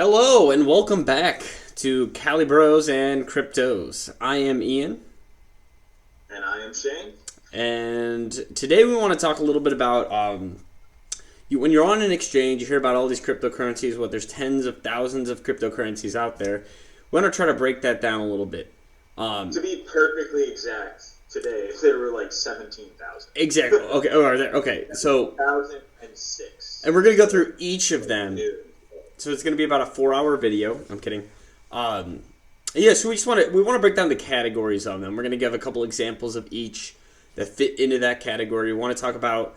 Hello and welcome back to Kallay Bros and Cryptos. I am Ian. And I am Shane. And today we want to talk a little bit about when you're on an exchange, you hear about all these cryptocurrencies. There's tens of thousands of cryptocurrencies out there. We want to try to break that down a little bit. To be perfectly exact, today there were like 17,000. Exactly. Okay. Okay. So 1,006. and we're gonna go through each of them. So it's going to be about a 4-hour video. I'm kidding. So we want to break down the categories of them. We're going to give a couple examples of each that fit into that category. We want to talk about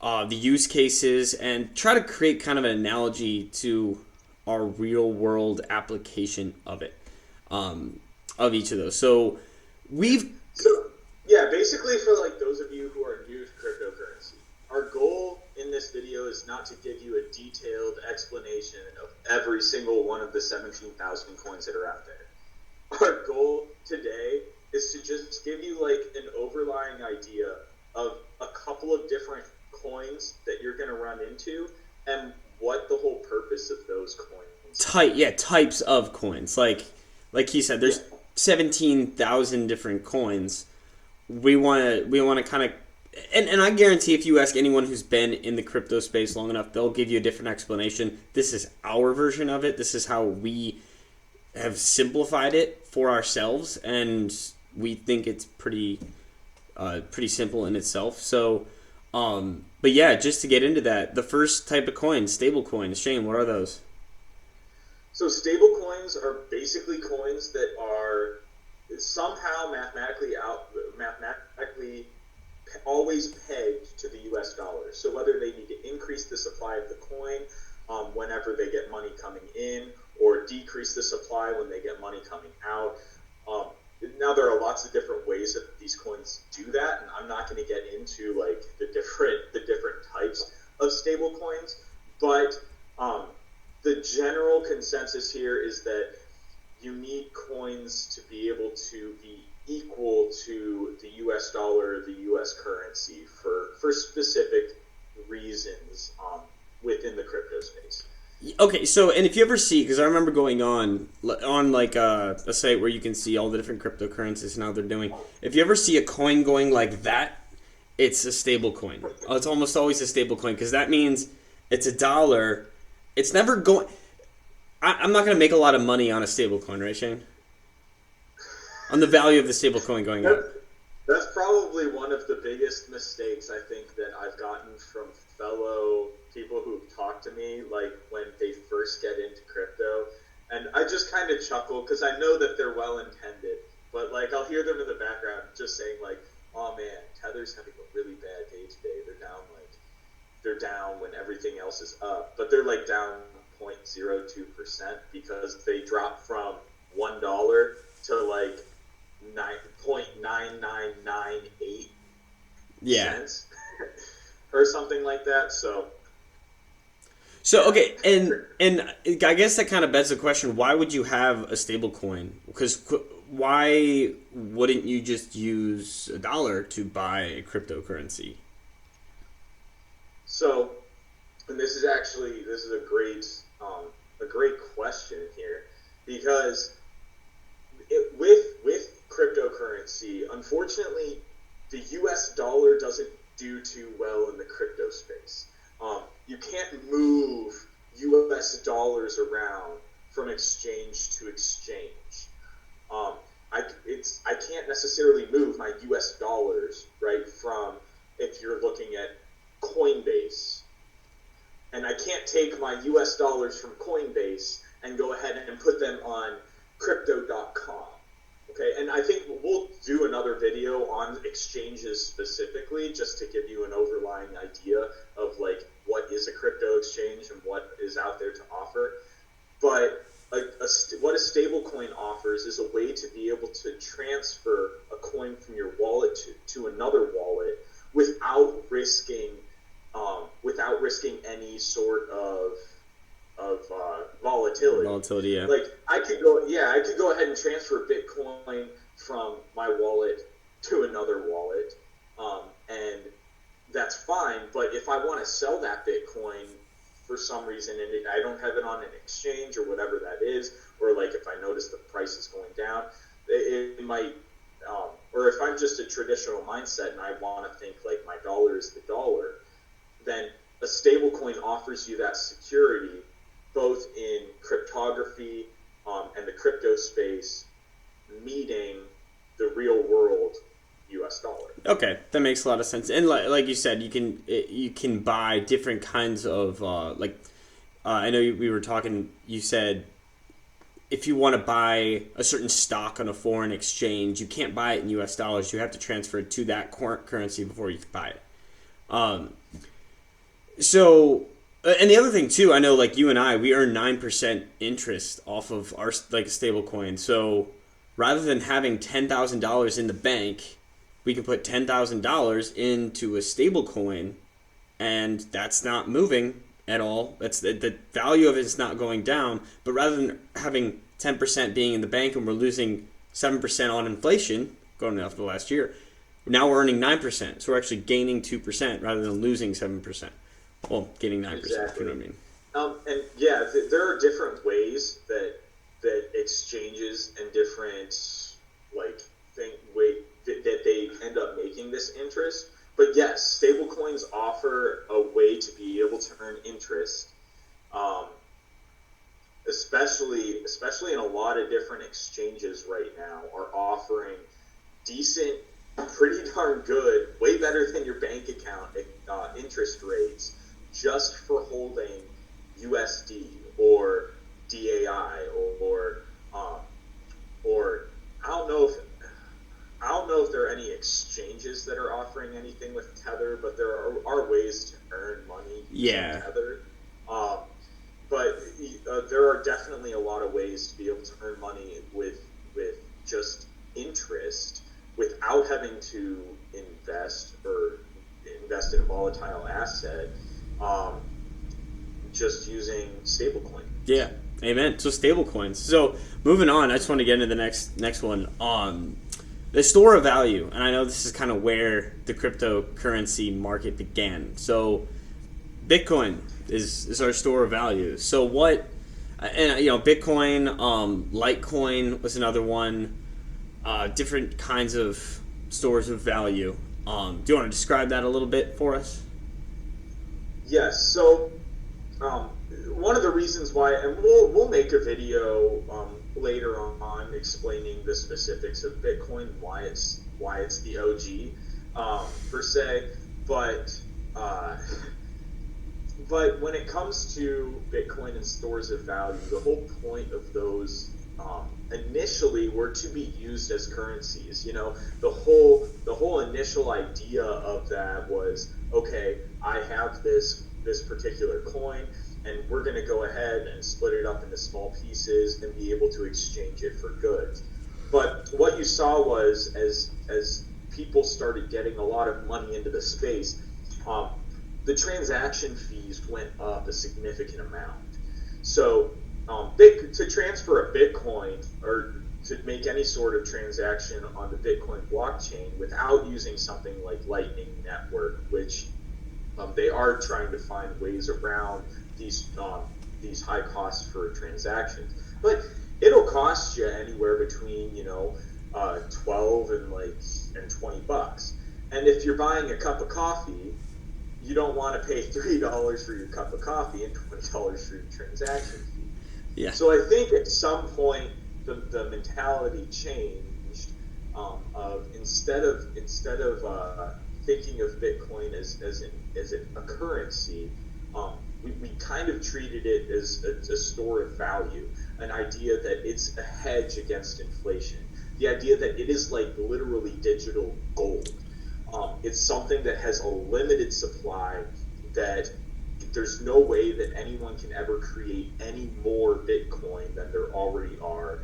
the use cases and try to create kind of an analogy to our real world application of it, of each of those. So basically for like those of you who are new to cryptocurrency, our goal in this video is not to give you a detailed explanation of every single one of the 17,000 coins that are out there. Our goal today is to just give you like an overlying idea of a couple of different coins that you're going to run into and what the whole purpose of those coins are. Types of coins. Like he said, there's 17,000 different coins. We want to kind of and I guarantee if you ask anyone who's been in the crypto space long enough, they'll give you a different explanation. This is our version of it. This is how we have simplified it for ourselves, and we think it's pretty simple in itself. So, but yeah, just to get into that, the first type of coin, stablecoins. Shane, what are those? So stablecoins are basically coins that are somehow mathematically always pegged to the US dollar. So whether they need to increase the supply of the coin whenever they get money coming in, or decrease the supply when they get money coming out. Now there are lots of different ways that these coins do that, and I'm not going to get into like the different types of stable coins, but the general consensus here is that you need coins to be able to be equal to the US dollar, the US currency for specific reasons within the crypto space. Okay, so and if you ever see, because I remember going on like a site where you can see all the different cryptocurrencies and how they're doing. If you ever see a coin going like that, it's a stable coin. It's almost always a stable coin because that means it's a dollar. It's never going. I'm not going to make a lot of money on a stable coin, right, Shane? On the value of the stable coin going up. That's probably one of the biggest mistakes I think that I've gotten from fellow people who've talked to me, like when they first get into crypto. And I just kind of chuckle because I know that they're well intended, but like I'll hear them in the background just saying like, "Oh man, Tether's having a really bad day today. They're down when everything else is up, but they're like down 0.02% because they dropped from $1 to like 9.9998 cents or something like that." So okay, and I guess that kind of begs the question: why would you have a stable coin? Because why wouldn't you just use a dollar to buy a cryptocurrency? So, and this is a great question here, because with cryptocurrency, unfortunately, the US dollar doesn't do too well in the crypto space. You can't move US dollars around from exchange to exchange. I can't necessarily move my US dollars, right, from, if you're looking at Coinbase, and I can't take my US dollars from Coinbase and go ahead and put them on crypto.com. Okay, and I think we'll do another video on exchanges specifically, just to give you an overlying idea of like what is a crypto exchange and what is out there to offer. But what a stablecoin offers is a way to be able to transfer a coin from your wallet to another wallet without risking any sort of volatility. Volatility, yeah. Like I could go ahead and transfer Bitcoin from my wallet to another wallet, and that's fine. But if I want to sell that Bitcoin for some reason, and I don't have it on an exchange or whatever that is, or like if I notice the price is going down, it might, or if I'm just a traditional mindset and I want to think like my dollar is the dollar, then a stablecoin offers you that security both in cryptography and the crypto space meeting the real world US dollar. Okay, that makes a lot of sense. And like you said, you can buy different kinds of I know we were talking. You said if you want to buy a certain stock on a foreign exchange, you can't buy it in US dollars. You have to transfer it to that currency before you can buy it. So, and the other thing too, I know like you and I, we earn 9% interest off of our like stable coin. So rather than having $10,000 in the bank, we can put $10,000 into a stable coin, and that's not moving at all. That's the value of it is not going down. But rather than having 10% being in the bank and we're losing 7% on inflation going off the last year, now we're earning 9%. So we're actually gaining 2% rather than losing 7%. Well, gaining 9%. Exactly. You know what I mean? And yeah, there are different ways that exchanges and different that they end up making this interest. But yes, stablecoins offer a way to be able to earn interest, especially in a lot of different exchanges right now are offering decent, pretty darn good, way better than your bank account interest rates just for holding USD or DAI or I don't know if there are any exchanges that are offering anything with Tether, but there are ways to earn money using Tether. But there are definitely a lot of ways to be able to earn money with just interest without having to invest in a volatile asset, just using stablecoin. Yeah, amen. So stablecoins. So moving on, I just want to get into the next one. The store of value, and I know this is kind of where the cryptocurrency market began. So Bitcoin is our store of value. So what, and Bitcoin, Litecoin was another one, different kinds of stores of value. Do you want to describe that a little bit for us? Yes. So one of the reasons why, and we'll make a video later on explaining the specifics of Bitcoin, why it's the OG per se, but when it comes to Bitcoin and stores of value, the whole point of those initially were to be used as currencies. The whole initial idea of that was, okay, I have this particular coin, and we're going to go ahead and split it up into small pieces and be able to exchange it for goods. But what you saw was, as people started getting a lot of money into the space, the transaction fees went up a significant amount. So to transfer a Bitcoin or to make any sort of transaction on the Bitcoin blockchain without using something like Lightning Network, which they are trying to find ways around these high costs for transactions, but it'll cost you anywhere between 12 and $20. And if you're buying a cup of coffee, you don't want to pay $3 for your cup of coffee and $20 for your transaction fee. Yeah. So I think at some point the mentality changed of instead of thinking of Bitcoin as a currency, we kind of treated it as a store of value, an idea that it's a hedge against inflation, the idea that it is like literally digital gold. It's something that has a limited supply, that there's no way that anyone can ever create any more Bitcoin than there already are,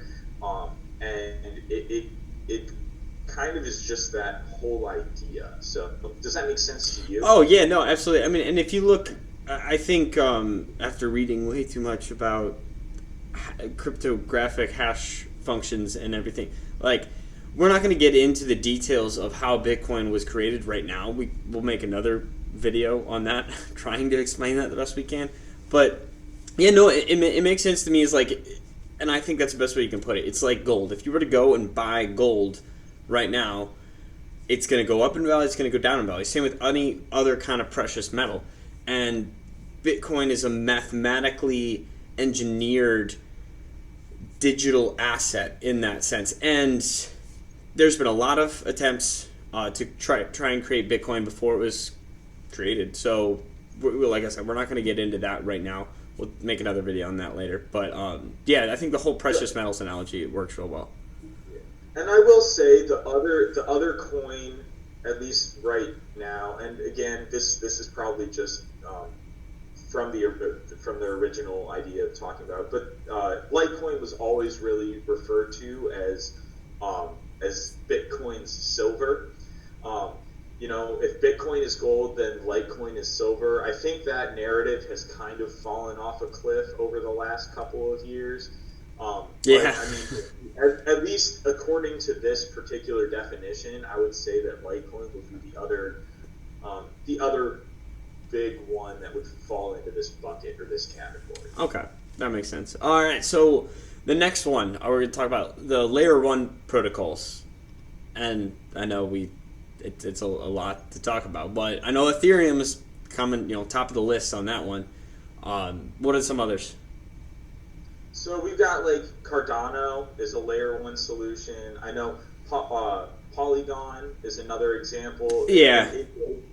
and it kind of is just that whole idea. So does that make sense to you? Oh yeah, no, absolutely. I mean, and if you look, I think after reading way too much about cryptographic hash functions and everything, like, we're not going to get into the details of how Bitcoin was created right now. We'll make another video on that, trying to explain that the best we can. But yeah, no, it makes sense to me. Is like, and I think that's the best way you can put it. It's like gold. If you were to go and buy gold right now, it's going to go up in value. It's going to go down in value. Same with any other kind of precious metal. And Bitcoin is a mathematically engineered digital asset in that sense. And there's been a lot of attempts to try and create Bitcoin before it was created. So, like I said, we're not going to get into that right now. We'll make another video on that later. But yeah, I think the whole precious metals analogy works real well. And I will say the other coin, at least right now, and again, this is probably just from the original idea of talking about, but Litecoin was always really referred to as Bitcoin's silver. If Bitcoin is gold, then Litecoin is silver. I think that narrative has kind of fallen off a cliff over the last couple of years. Yeah. But, I mean, at least according to this particular definition, I would say that Litecoin would be the other big one that would fall into this bucket or this category. Okay, that makes sense. All right, so the next one, we're going to talk about the layer 1 protocols. And I know it's a lot to talk about, but I know Ethereum is coming, top of the list on that one. What are some others? So we've got like Cardano is a layer 1 solution. I know Polygon is another example. Yeah.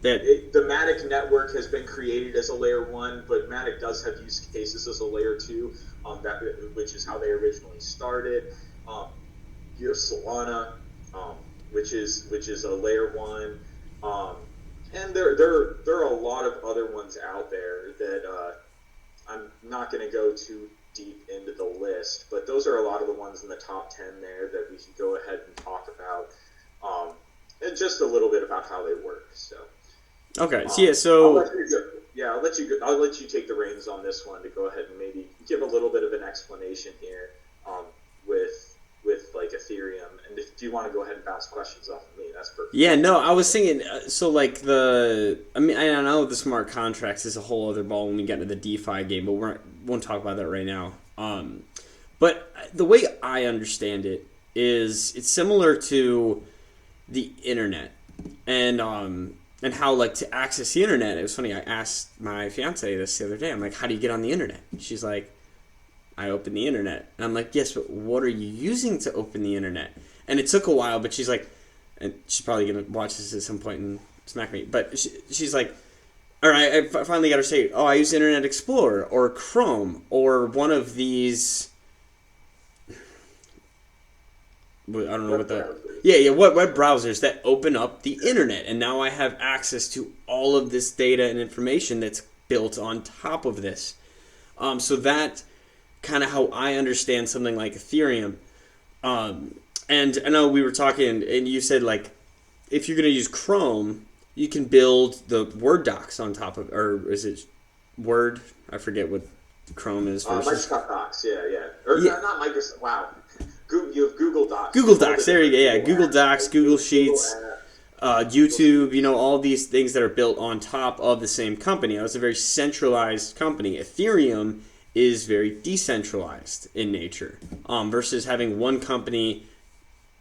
The Matic network has been created as a layer 1, but Matic does have use cases as a layer 2, which is how they originally started. You have Solana, which is a layer 1, and there are a lot of other ones out there that I'm not going to go too deep into the list, but those are a lot of the ones in the top 10 there that we can go ahead and talk about, and just a little bit about how they work. So okay, so I'll let you take the reins on this one to go ahead and maybe give a little bit of an explanation here with like Ethereum, and if you want to go ahead and bounce questions off of me, that's perfect. Yeah, no, I was thinking, so like I know the smart contracts is a whole other ball when we get into the DeFi game, but we won't talk about that right now. But the way I understand it is it's similar to the internet, and how like to access the internet. It was funny. I asked my fiance this the other day. I'm like, "How do you get on the internet?" She's like, "I open the internet." And I'm like, "Yes, but what are you using to open the internet?" And it took a while, but she's like, and she's probably gonna watch this at some point and smack me. But she's like, all right, I finally got her say, "Oh, I use Internet Explorer or Chrome or one of these." I don't know what the what web browsers that open up the internet, and now I have access to all of this data and information that's built on top of this. So that kind of how I understand something like Ethereum. And I know we were talking, and you said like, if you're going to use Chrome, you can build the Word docs on top of, or is it Word? I forget what Chrome is. Microsoft Docs, yeah. Or yeah. Not Microsoft. Wow. You have Google Docs. Google Docs, there you go. Yeah, Google Docs, Google Sheets, YouTube. All these things that are built on top of the same company. It's a very centralized company. Ethereum is very decentralized in nature, versus having one company.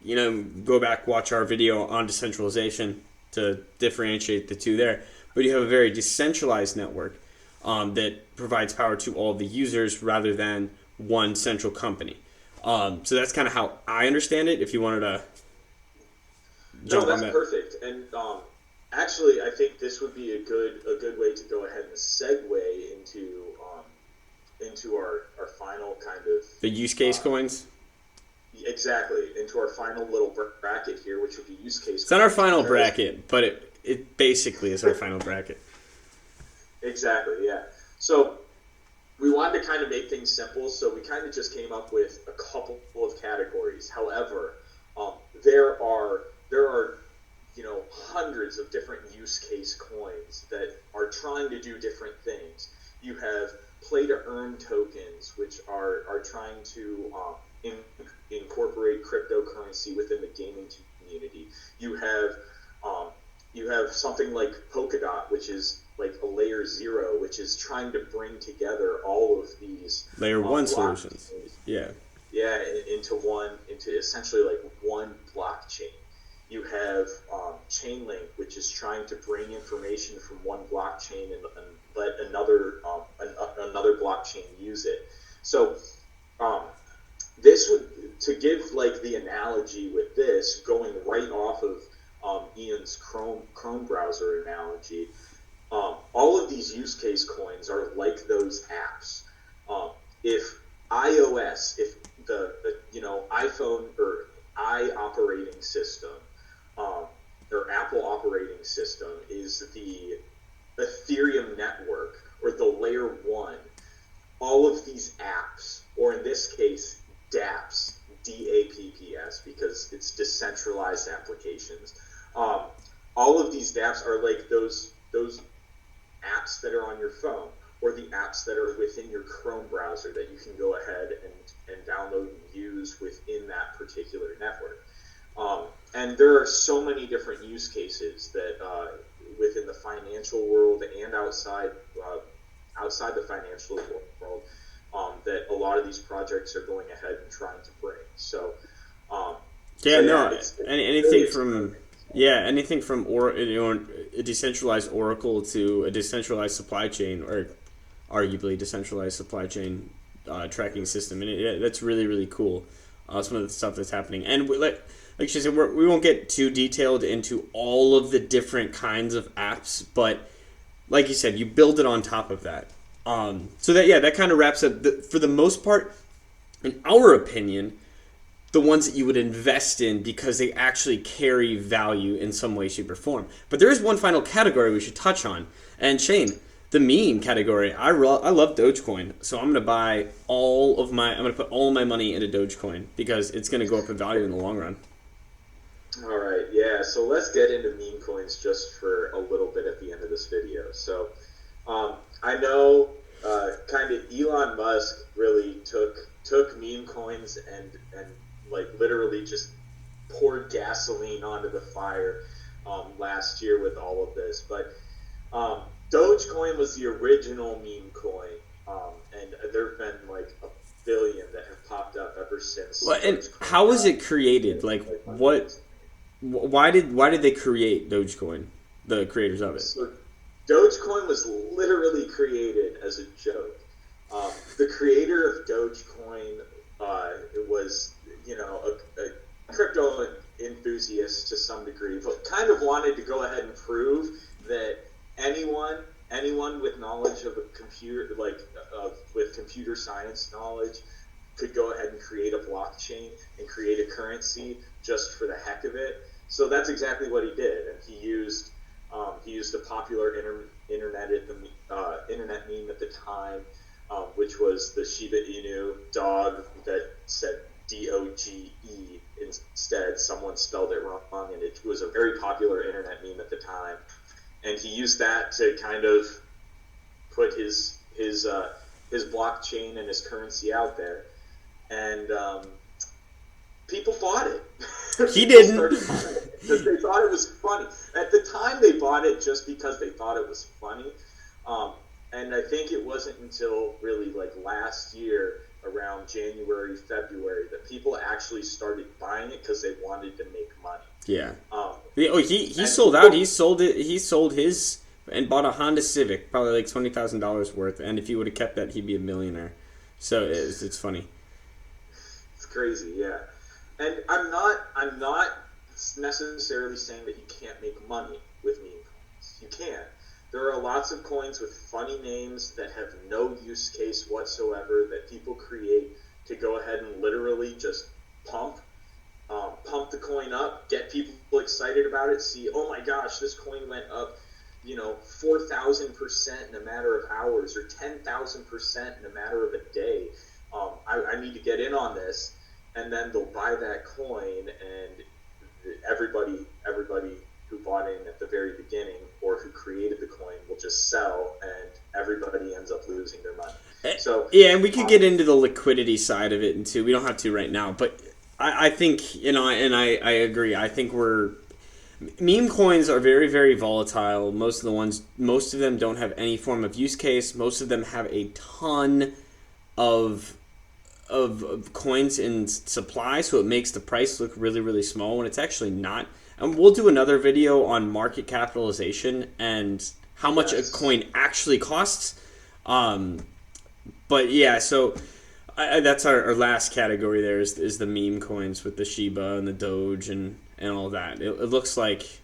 Go back, watch our video on decentralization to differentiate the two there. But you have a very decentralized network that provides power to all the users rather than one central company. So that's kind of how I understand it. If you wanted to jump on that. No, that's perfect. And actually, I think this would be a good way to go ahead and segue into our final kind of the use case coins. Exactly, into our final little bracket here, which would be use case. It's not our final bracket, but it basically is our final bracket. Exactly, yeah. So we wanted to kind of make things simple, so we kind of just came up with a couple of categories. However, there are hundreds of different use case coins that are trying to do different things. You have play to earn tokens, which are trying to incorporate cryptocurrency within the gaming community. You have something like Polkadot, which is like a layer 0, which is trying to bring together all of these layer 1 solutions. Yeah. Yeah, into essentially like one blockchain. You have Chainlink, which is trying to bring information from one blockchain and let another blockchain use it. So this would, to give like the analogy with this, going right off of Ian's Chrome browser analogy, all of these use case coins are like those apps. If iOS, if the iPhone or operating system or Apple operating system is the Ethereum network or the layer 1, all of these apps, or in this case dApps, DAPPS, because it's decentralized applications, all of these dApps are like those apps that are on your phone, or the apps that are within your Chrome browser that you can go ahead and download and use within that particular network. And there are so many different use cases that within the financial world and outside the financial world that a lot of these projects are going ahead and trying to bring. So anything from a decentralized Oracle to a decentralized supply chain, or arguably decentralized supply chain tracking system, and that's really, really cool. Some of the stuff that's happening, and like she said, we won't get too detailed into all of the different kinds of apps, but like you said, you build it on top of that. So that kind of wraps up for the most part, in our opinion, the ones that you would invest in because they actually carry value in some way, shape, or form. But there is one final category we should touch on. And Shane, the meme category. I love Dogecoin, so I'm gonna put all my money into Dogecoin because it's gonna go up in value in the long run. All right, yeah. So let's get into meme coins just for a little bit at the end of this video. So I know kind of Elon Musk really took meme coins and like literally just poured gasoline onto the fire last year with all of this. But Dogecoin was the original meme coin, and there have been like a billion that have popped up ever since. Well, and how was it created? Like what? Why did they create Dogecoin? The creators of it. So Dogecoin was literally created as a joke. The creator of Dogecoin was, a crypto enthusiast to some degree, but kind of wanted to go ahead and prove that anyone with knowledge of a computer, with computer science knowledge, could go ahead and create a blockchain and create a currency just for the heck of it. So that's exactly what he did, and he used a popular internet meme at the time, which was the Shiba Inu dog that said DOGE instead. Someone spelled it wrong, and it was a very popular internet meme at the time. And he used that to kind of put his blockchain and his currency out there, and people bought it. He didn't. Because they thought it was funny. At the time, they bought it just because they thought it was funny. And I think it wasn't until really like last year, around January, February, that people actually started buying it because they wanted to make money. Yeah. He sold out. He sold it. He sold his and bought a Honda Civic, probably like $20,000 worth. And if he would have kept that, he'd be a millionaire. So it's funny. It's crazy, yeah. And I'm not necessarily saying that you can't make money with meme coins. You can. There are lots of coins with funny names that have no use case whatsoever that people create to go ahead and literally just pump the coin up, get people excited about it, see, oh my gosh, this coin went up, 4,000% in a matter of hours, or 10,000% in a matter of a day. I need to get in on this, and then they'll buy that coin, and everybody who bought in at the very beginning or who created the coin will just sell, and everybody ends up losing their money. So yeah, and we could get into the liquidity side of it, and too. We don't have to right now, but I think, and I agree. I think Meme coins are very, very volatile. Most of them don't have any form of use case. Most of them have a ton of coins in supply, so it makes the price look really, really small when it's actually not. And we'll do another video on market capitalization and how much a coin actually costs. But yeah, so that's our last category there is the meme coins with the Shiba and the Doge and all that. It looks like,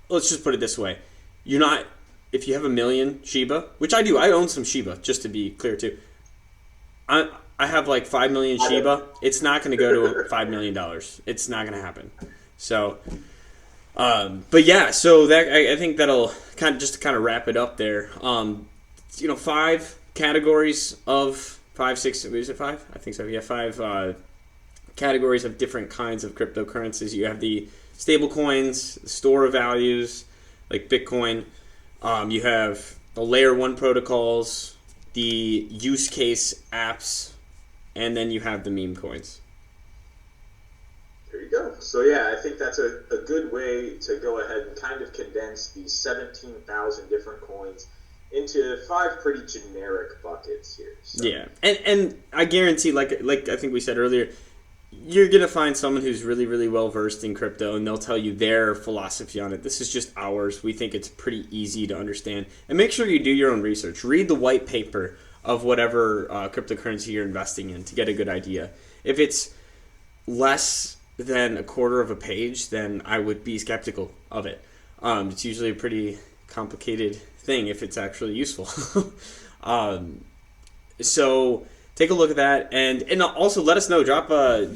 let's just put it this way. If you have 1 million Shiba, which I do, I own some Shiba, just to be clear too. I have like 5 million Shiba. It's not going to go to $5 million. It's not going to happen. So, but yeah, so that I think that'll kind of wrap it up there. 5 categories of 5, 6. Is it 5? I think so. Yeah, 5 categories of different kinds of cryptocurrencies. You have the stablecoins, store of values, like Bitcoin. You have the layer 1 protocols, the use case apps, and then you have the meme coins. There you go. So yeah, I think that's a good way to go ahead and kind of condense these 17,000 different coins into 5 pretty generic buckets here. So. Yeah, and I guarantee, like I think we said earlier, you're going to find someone who's really, really well versed in crypto, and they'll tell you their philosophy on it. This is just ours. We think it's pretty easy to understand. And make sure you do your own research. Read the white paper of whatever cryptocurrency you're investing in to get a good idea. If it's less than a quarter of a page, then I would be skeptical of it. It's usually a pretty complicated thing if it's actually useful. So take a look at that, and also let us know. Drop a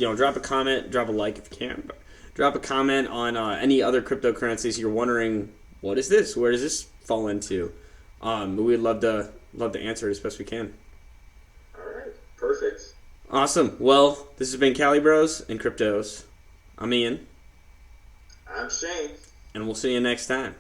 comment, drop a like if you can. But drop a comment on any other cryptocurrencies you're wondering, what is this? Where does this fall into? We'd love to answer it as best we can. All right, perfect. Awesome. Well, this has been Kallay Bros and Cryptos. I'm Ian. I'm Shane. And we'll see you next time.